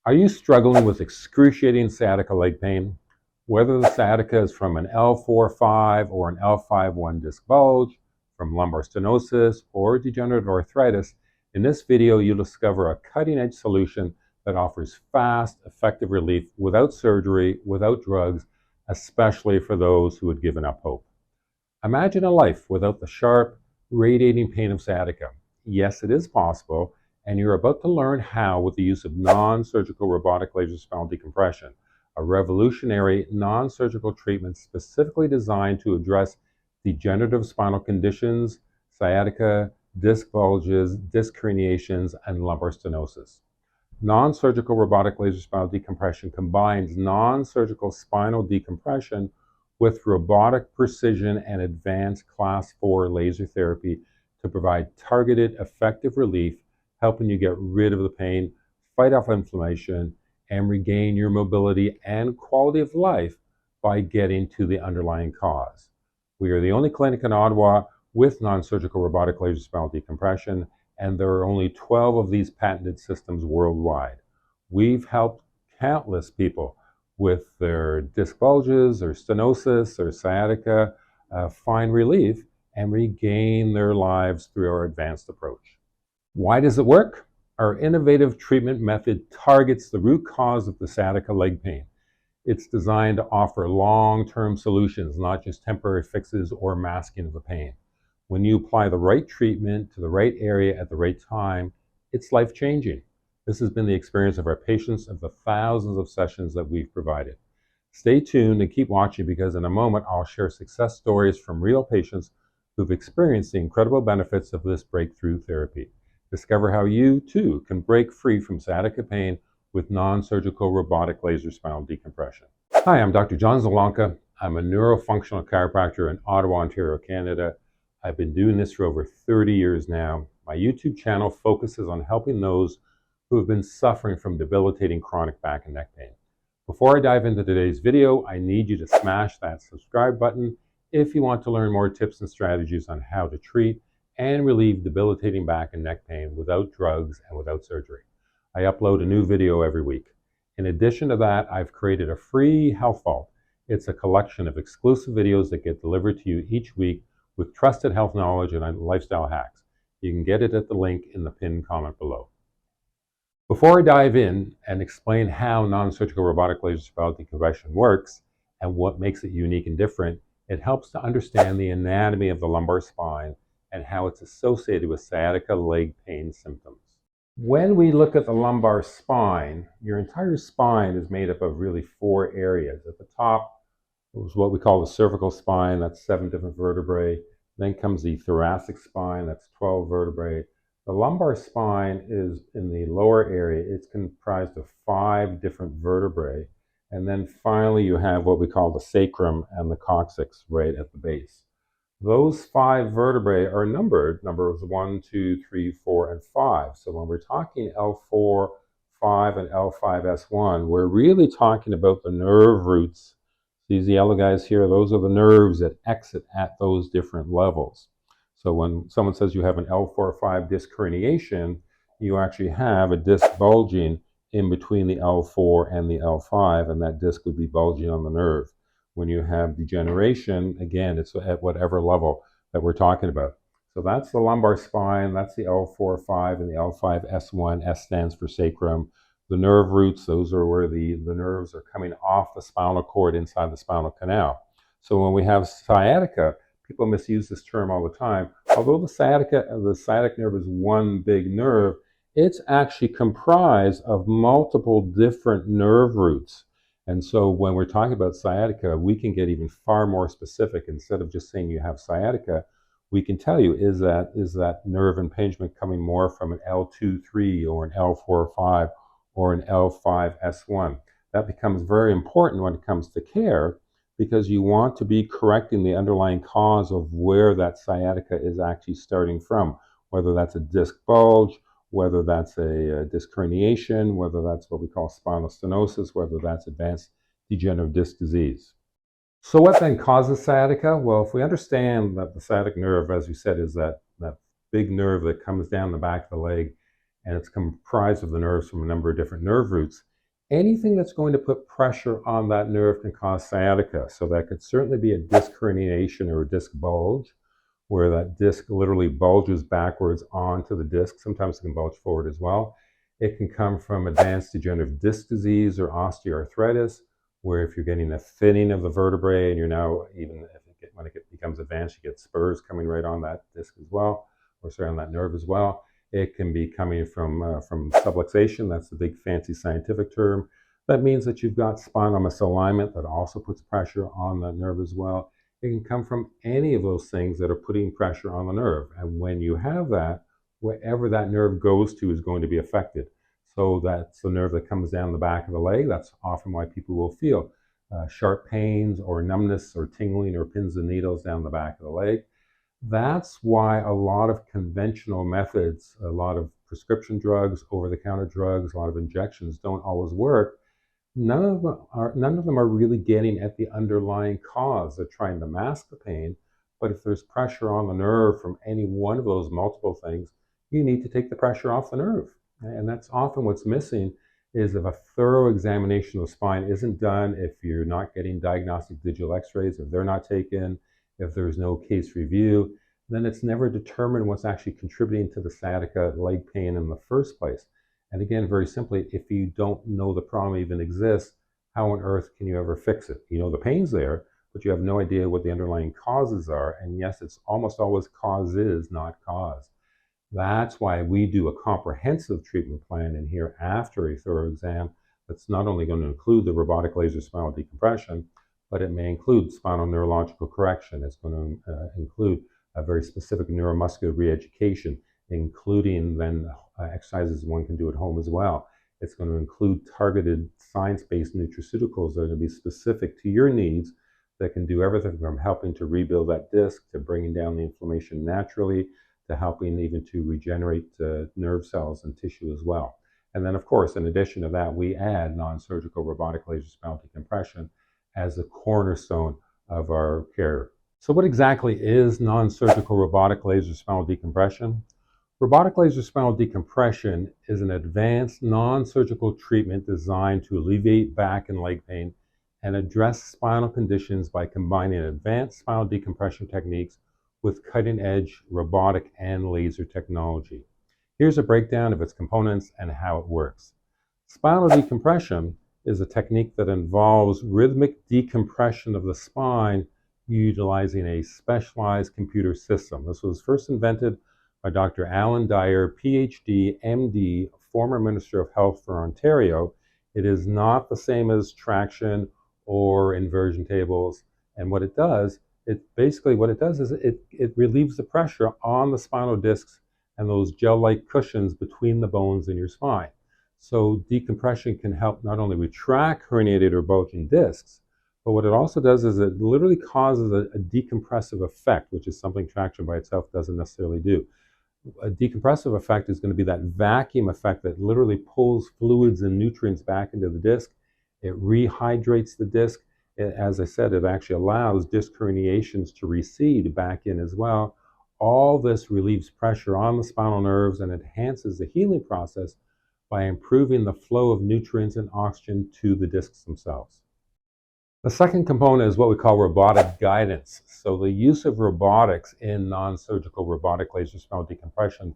Are you struggling with excruciating sciatica leg pain? Whether the sciatica is from an L4-5 or an L5-1 disc bulge, from lumbar stenosis or degenerative arthritis, in this video you'll discover a cutting-edge solution that offers fast, effective relief without surgery, without drugs, especially for those who had given up hope. Imagine a life without the sharp, radiating pain of sciatica. Yes, it is possible, and you're about to learn how with the use of non-surgical robotic laser spinal decompression, a revolutionary non-surgical treatment specifically designed to address degenerative spinal conditions, sciatica, disc bulges, disc herniations, and lumbar stenosis. Non-surgical robotic laser spinal decompression combines non-surgical spinal decompression with robotic precision and advanced class 4 laser therapy to provide targeted, effective relief, helping you get rid of the pain, fight off inflammation, and regain your mobility and quality of life by getting to the underlying cause. We are the only clinic in Ottawa with non-surgical robotic laser spinal decompression, and there are only 12 of these patented systems worldwide. We've helped countless people with their disc bulges or stenosis or sciatica find relief and regain their lives through our advanced approach. Why does it work? Our innovative treatment method targets the root cause of the sciatica leg pain. It's designed to offer long-term solutions, not just temporary fixes or masking of the pain. When you apply the right treatment to the right area at the right time, it's life-changing. This has been the experience of our patients of the thousands of sessions that we've provided. Stay tuned and keep watching, because in a moment I'll share success stories from real patients who've experienced the incredible benefits of this breakthrough therapy. Discover how you too can break free from sciatica pain with non-surgical robotic laser spinal decompression. Hi, I'm Dr. John Zalanka. I'm a neurofunctional chiropractor in Ottawa, Ontario, Canada. I've been doing this for over 30 years now. My YouTube channel focuses on helping those who have been suffering from debilitating chronic back and neck pain. Before I dive into today's video, I need you to smash that subscribe button if you want to learn more tips and strategies on how to treat and relieve debilitating back and neck pain without drugs and without surgery. I upload a new video every week. In addition to that, I've created a free Health Vault. It's a collection of exclusive videos that get delivered to you each week with trusted health knowledge and lifestyle hacks. You can get it at the link in the pinned comment below. Before I dive in and explain how non-surgical robotic laser spinal decompression works and what makes it unique and different, it helps to understand the anatomy of the lumbar spine and how it's associated with sciatica leg pain symptoms. When we look at the lumbar spine, your entire spine is made up of really 4 areas. At the top is what we call the cervical spine, that's 7 different vertebrae. Then comes the thoracic spine, that's 12 vertebrae. The lumbar spine is in the lower area. It's comprised of 5 different vertebrae. And then finally you have what we call the sacrum and the coccyx right at the base. Those 5 vertebrae are numbered, numbers 1, 2, 3, 4, and 5. So when we're talking L4, 5, and L5S1, we're really talking about the nerve roots. These yellow guys here, those are the nerves that exit at those different levels. So when someone says you have an L4-5 disc herniation, you actually have a disc bulging in between the L4 and the L5, and that disc would be bulging on the nerve. When you have degeneration, again, it's at whatever level that we're talking about. So that's the lumbar spine, that's the L4-5 and the L5S1. S stands for sacrum. The nerve roots, those are where the nerves are coming off the spinal cord inside the spinal canal. So when we have sciatica, people misuse this term all the time. Although the sciatic nerve is one big nerve, it's actually comprised of multiple different nerve roots. And so when we're talking about sciatica, we can get even far more specific. Instead of just saying you have sciatica, we can tell you, is that nerve impingement coming more from an L2-3 or an L4-5 or an L5S1? That becomes very important when it comes to care, because you want to be correcting the underlying cause of where that sciatica is actually starting from, whether that's a disc bulge, whether that's a disc herniation, whether that's what we call spinal stenosis, whether that's advanced degenerative disc disease. So what then causes sciatica? Well, if we understand that the sciatic nerve, as we said, is that big nerve that comes down the back of the leg, and it's comprised of the nerves from a number of different nerve roots, Anything that's going to put pressure on that nerve can cause sciatica. So that could certainly be a disc herniation or a disc bulge, where that disc literally bulges backwards onto the disc. Sometimes it can bulge forward as well. It can come from advanced degenerative disc disease or osteoarthritis, where if you're getting a thinning of the vertebrae and you're now, even when it becomes advanced, you get spurs coming right on that disc as well, or sorry, on that nerve as well. It can be coming from subluxation. That's the big fancy scientific term. That means that you've got spinal misalignment that also puts pressure on the nerve as well. It can come from any of those things that are putting pressure on the nerve. And when you have that, wherever that nerve goes to is going to be affected. So that's the nerve that comes down the back of the leg. That's often why people will feel sharp pains or numbness or tingling or pins and needles down the back of the leg. That's why a lot of conventional methods, a lot of prescription drugs, over-the-counter drugs, a lot of injections don't always work. None of them are really getting at the underlying cause. They're trying to mask the pain, but if there's pressure on the nerve from any one of those multiple things, you need to take the pressure off the nerve. And that's often what's missing, is if a thorough examination of the spine isn't done, if you're not getting diagnostic digital x-rays, if they're not taken, if there's no case review, then it's never determined what's actually contributing to the sciatica leg pain in the first place. And again, very simply, if you don't know the problem even exists, how on earth can you ever fix it? You know the pain's there, but you have no idea what the underlying causes are. And yes, it's almost always causes, not cause. That's why we do a comprehensive treatment plan in here after a thorough exam that's not only going to include the robotic laser spinal decompression, but it may include spinal neurological correction. It's going to include a very specific neuromuscular re-education, including then exercises one can do at home as well. It's going to include targeted science-based nutraceuticals that are going to be specific to your needs, that can do everything from helping to rebuild that disc, to bringing down the inflammation naturally, to helping even to regenerate nerve cells and tissue as well. And then, of course, in addition to that, we add non-surgical robotic laser spinal decompression as the cornerstone of our care. So what exactly is non-surgical robotic laser spinal decompression? Robotic laser spinal decompression is an advanced non-surgical treatment designed to alleviate back and leg pain and address spinal conditions by combining advanced spinal decompression techniques with cutting-edge robotic and laser technology. Here's a breakdown of its components and how it works. Spinal decompression is a technique that involves rhythmic decompression of the spine utilizing a specialized computer system. This was first invented by Dr. Alan Dyer, PhD, MD, former Minister of Health for Ontario. It is not the same as traction or inversion tables. And what it does, it relieves the pressure on the spinal discs and those gel-like cushions between the bones in your spine. So decompression can help not only retract herniated or bulging discs, but what it also does is it literally causes a decompressive effect, which is something traction by itself doesn't necessarily do. A decompressive effect is going to be that vacuum effect that literally pulls fluids and nutrients back into the disc. It rehydrates the disc. As I said, it actually allows disc herniations to recede back in as well. All this relieves pressure on the spinal nerves and enhances the healing process by improving the flow of nutrients and oxygen to the discs themselves. The second component is what we call robotic guidance. So the use of robotics in non-surgical robotic laser spinal decompression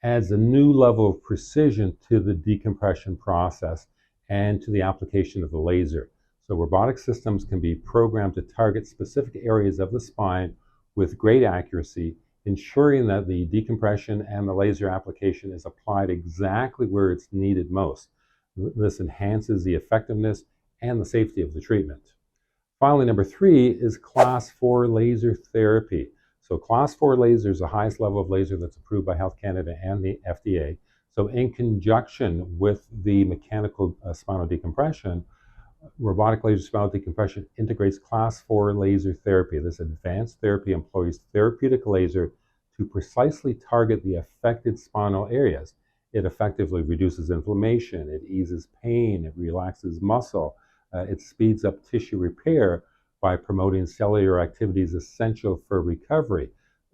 adds a new level of precision to the decompression process and to the application of the laser. So robotic systems can be programmed to target specific areas of the spine with great accuracy, ensuring that the decompression and the laser application is applied exactly where it's needed most. This enhances the effectiveness and the safety of the treatment. Finally, number 3 is Class 4 laser therapy. So Class 4 laser is the highest level of laser that's approved by Health Canada and the FDA. So in conjunction with the mechanical spinal decompression, robotic laser spinal decompression integrates Class 4 laser therapy. This advanced therapy employs therapeutic laser to precisely target the affected spinal areas. It effectively reduces inflammation, it eases pain, it relaxes muscle, it speeds up tissue repair by promoting cellular activities essential for recovery.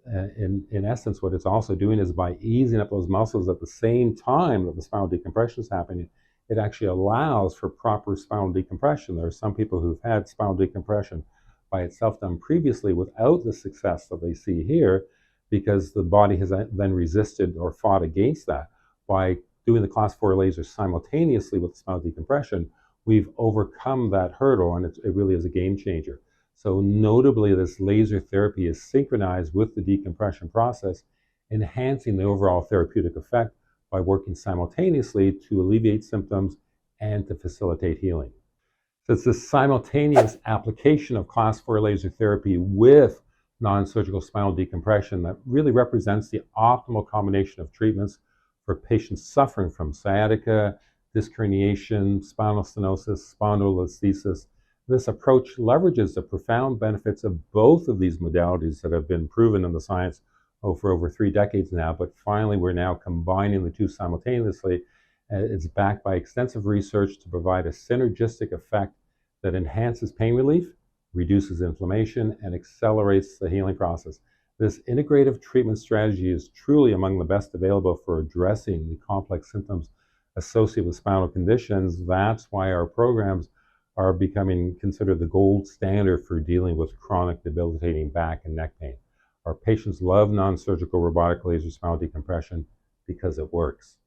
In essence, what it's also doing is by easing up those muscles at the same time that the spinal decompression is happening, it actually allows for proper spinal decompression. There are some people who've had spinal decompression by itself done previously without the success that they see here, because the body has then resisted or fought against that. By doing the class 4 laser simultaneously with spinal decompression, we've overcome that hurdle, and it really is a game changer. So notably, this laser therapy is synchronized with the decompression process, enhancing the overall therapeutic effect by working simultaneously to alleviate symptoms and to facilitate healing. So it's this simultaneous application of class 4 laser therapy with non-surgical spinal decompression that really represents the optimal combination of treatments for patients suffering from sciatica, disc herniation, spinal stenosis, spondylolisthesis. This approach leverages the profound benefits of both of these modalities that have been proven in the science for over 3 decades now, but finally we're now combining the two simultaneously. It's backed by extensive research to provide a synergistic effect that enhances pain relief, reduces inflammation, and accelerates the healing process. This integrative treatment strategy is truly among the best available for addressing the complex symptoms associated with spinal conditions. That's why our programs are becoming considered the gold standard for dealing with chronic debilitating back and neck pain. Our patients love non-surgical robotic laser spinal decompression because it works.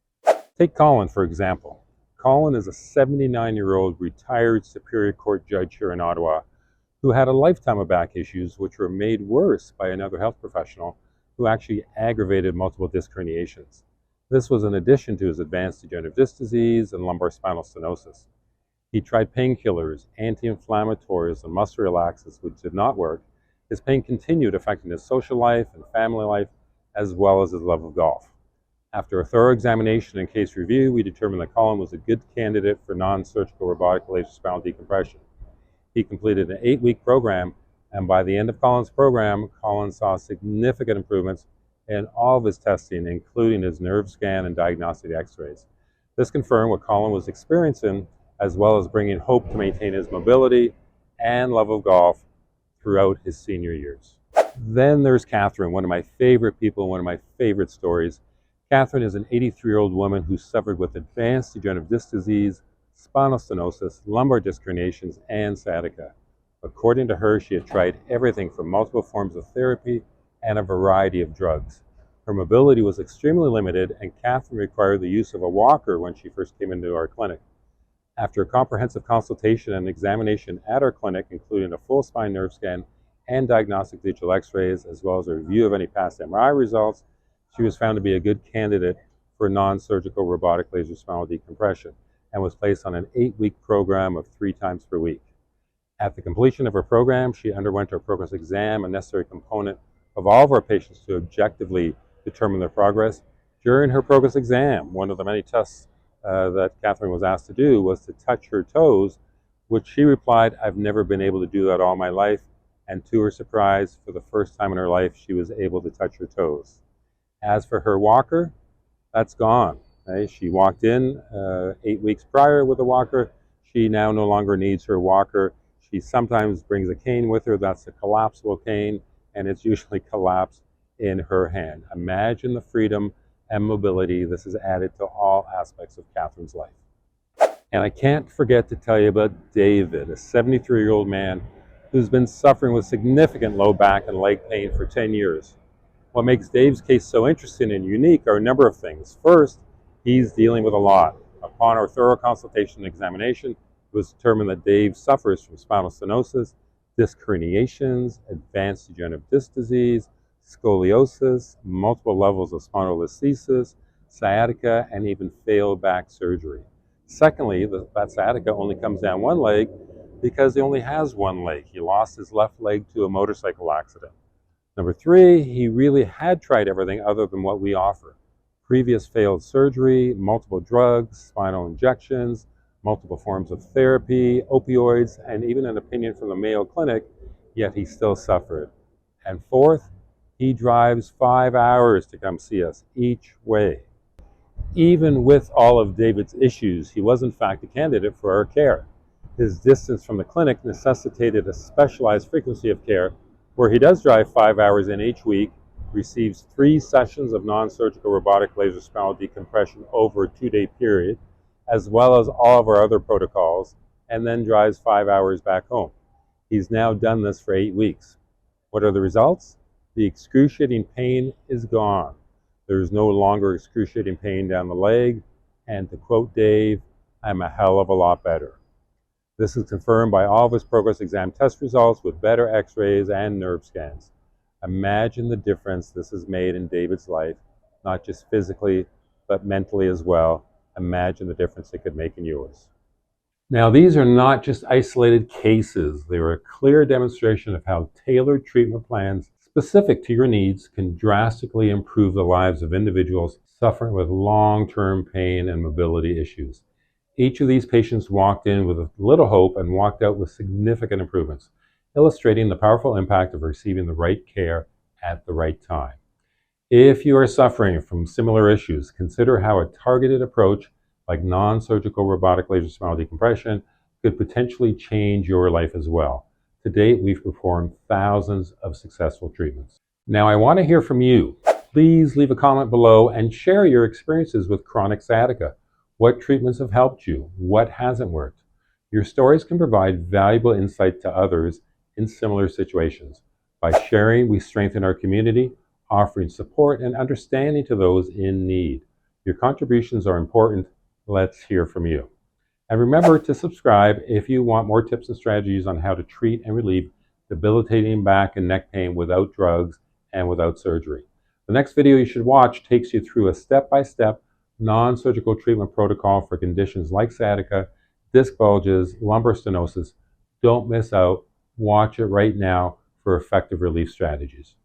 Take Colin, for example. Colin is a 79-year-old retired Superior Court judge here in Ottawa who had a lifetime of back issues which were made worse by another health professional who actually aggravated multiple disc herniations. This was in addition to his advanced degenerative disc disease and lumbar spinal stenosis. He tried painkillers, anti-inflammatories, and muscle relaxants, which did not work. His pain continued affecting his social life and family life, as well as his love of golf. After a thorough examination and case review, we determined that Colin was a good candidate for non-surgical robotic laser spinal decompression. He completed an 8-week program, and by the end of Colin's program, Colin saw significant improvements in all of his testing, including his nerve scan and diagnostic x-rays. This confirmed what Colin was experiencing, as well as bringing hope to maintain his mobility and love of golf throughout his senior years. Then there's Catherine, one of my favorite people, one of my favorite stories. Catherine is an 83-year-old woman who suffered with advanced degenerative disc disease, spinal stenosis, lumbar disc herniations, and sciatica. According to her, she had tried everything from multiple forms of therapy and a variety of drugs. Her mobility was extremely limited, and Catherine required the use of a walker when she first came into our clinic. After a comprehensive consultation and examination at our clinic, including a full spine nerve scan and diagnostic digital x-rays, as well as a review of any past MRI results, she was found to be a good candidate for non-surgical robotic laser spinal decompression and was placed on an 8-week program of 3 times per week. At the completion of her program, she underwent her progress exam, a necessary component of all of our patients to objectively determine their progress. During her progress exam, one of the many tests that Catherine was asked to do was to touch her toes, which she replied, "I've never been able to do that all my life." And to her surprise, for the first time in her life, she was able to touch her toes. As for her walker, that's gone. Right? She walked in 8 weeks prior with a walker. She now no longer needs her walker. She sometimes brings a cane with her. That's a collapsible cane, and it's usually collapsed in her hand. Imagine the freedom and mobility this has added to all aspects of Catherine's life. And I can't forget to tell you about David, a 73-year-old man who's been suffering with significant low back and leg pain for 10 years. What makes Dave's case so interesting and unique are a number of things. First, he's dealing with a lot. Upon our thorough consultation and examination, it was determined that Dave suffers from spinal stenosis, disc herniations, advanced degenerative disc disease, scoliosis, multiple levels of spondylolisthesis, sciatica, and even failed back surgery. Secondly, that sciatica only comes down one leg because he only has one leg. He lost his left leg to a motorcycle accident. Number 3, he really had tried everything other than what we offer. Previous failed surgery, multiple drugs, spinal injections, multiple forms of therapy, opioids, and even an opinion from the Mayo Clinic, yet he still suffered. And fourth, he drives 5 hours to come see us each way. Even with all of David's issues, he was in fact a candidate for our care. His distance from the clinic necessitated a specialized frequency of care where he does drive 5 hours in each week, receives 3 sessions of non-surgical robotic laser spinal decompression over a 2-day period, as well as all of our other protocols, and then drives 5 hours back home. He's now done this for 8 weeks. What are the results? The excruciating pain is gone. There's no longer excruciating pain down the leg, and to quote Dave, I'm a hell of a lot better. This is confirmed by all of his progress exam test results with better x-rays and nerve scans. Imagine the difference this has made in David's life, not just physically, but mentally as well. Imagine the difference it could make in yours. Now, these are not just isolated cases. They are a clear demonstration of how tailored treatment plans specific to your needs can drastically improve the lives of individuals suffering with long-term pain and mobility issues. Each of these patients walked in with a little hope and walked out with significant improvements, illustrating the powerful impact of receiving the right care at the right time. If you are suffering from similar issues, consider how a targeted approach like non-surgical robotic laser spinal decompression could potentially change your life as well. To date, we've performed thousands of successful treatments. Now, I want to hear from you. Please leave a comment below and share your experiences with chronic sciatica. What treatments have helped you? What hasn't worked? Your stories can provide valuable insight to others in similar situations. By sharing, we strengthen our community, offering support and understanding to those in need. Your contributions are important. Let's hear from you. And remember to subscribe if you want more tips and strategies on how to treat and relieve debilitating back and neck pain without drugs and without surgery. The next video you should watch takes you through a step-by-step non-surgical treatment protocol for conditions like sciatica, disc bulges, lumbar stenosis. Don't miss out. Watch it right now for effective relief strategies.